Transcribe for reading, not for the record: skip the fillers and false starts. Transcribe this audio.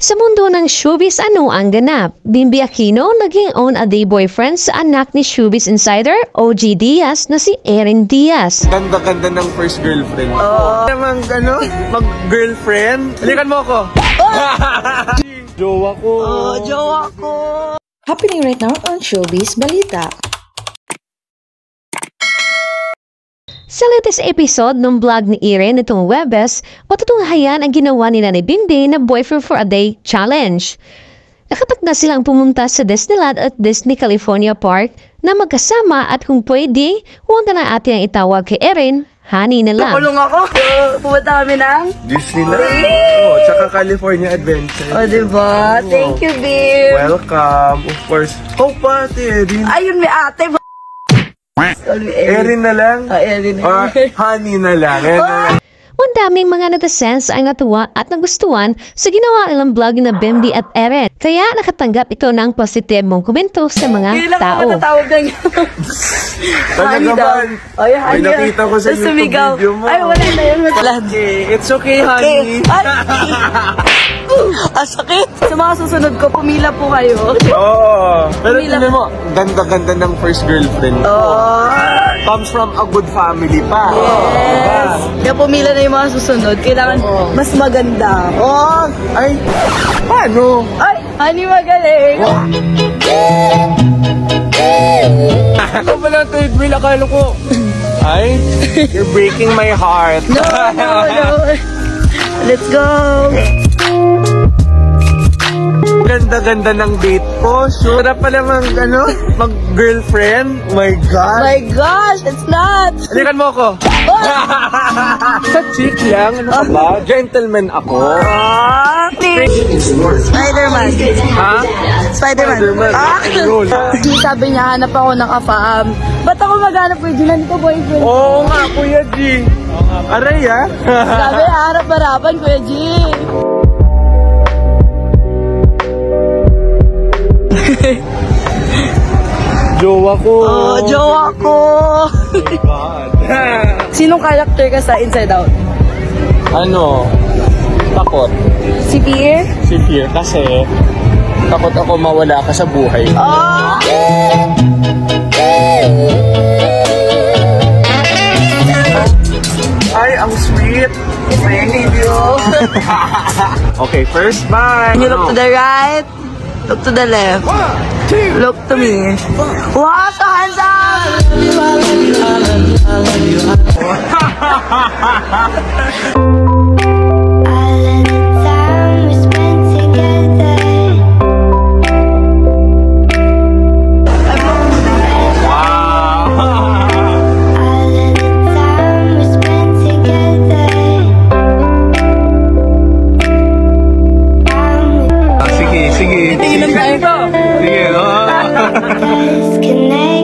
Sa mundo ng showbiz, ano ang ganap? Bimbi Aquino naging on-a-day boyfriend sa anak ni showbiz insider OG Diaz na si Erin Diaz. Ganda-ganda ng first girlfriend. Namang mag-girlfriend. Halikan mo ako. Jowa ko. Jowa ko. Happening right now on Showbiz Balita. Sa latest episode ng vlog ni Erin nitong Webes, patutunghayan ang ginawa nila ni Bimbi na Boyfriend for a Day Challenge. Nakatagda silang pumunta sa Disneyland at Disney California Park na magkasama at kung pwede, huwag na natin ang itawag kay Erin, honey na lang. Nakulong ako. Pumunta kami ng Disneyland. Tsaka California Adventure. diba? Thank you, babe. Welcome. Of course. Pati Erin. Ayun, may ate. Erin na lang. Erin. Or honey na lang. Ang daming mga netizens ang natuwa at nagustuhan sa ginawa nilang vlog na Bimbi at Erin. Kaya nakatanggap ito ng positibong komento sa mga tao. Hindi lang ako matatawag ng Talaga ba? Ay, honey. Nakita ko sa YouTube video mo. Ay, wala na yun. It's okay, honey. Sakit. Sa mga susunod ko, pumila po kayo. Oo. Pero Pumila. tingnan mo, ganda-ganda ng first girlfriend. Comes from a good family pa. Yes. Kaya pumila na yung mga susunod. Kailangan mas maganda. Ay, paano? Ay, honey, magaling. Ako pala ito, Edwin, akala ko. Ay, you're breaking my heart. No. Let's go. Ganda-ganda ng date ko. Sarap pa naman, mag-girlfriend. My God. My gosh, it's not. Halikan mo ako. Sa chick lang, ano ka ba? Gentleman ako. Spider-Man. Ha? Spider-Man. Roll. Sabi niya, hanap ako ng ka-fam. Ba't ako maghanap ko? Di ko boyfriend. Oo nga, Kuya G. Aray, ha? Sabi, harap-harapan, Kuya G. Jowa ko. Jowa ko. God. Sinong character ka sa Inside Out? Takot. Si Pierre? Si Pierre, kasi takot ako mawala ka sa buhay. Ay, ang sweet. Thank you. Okay, first bye. You look to the right. Look to the left. Look to me. Wow, so handsome! Sige. Sige, Tingin ng tayo ko. Sige, Disconnect.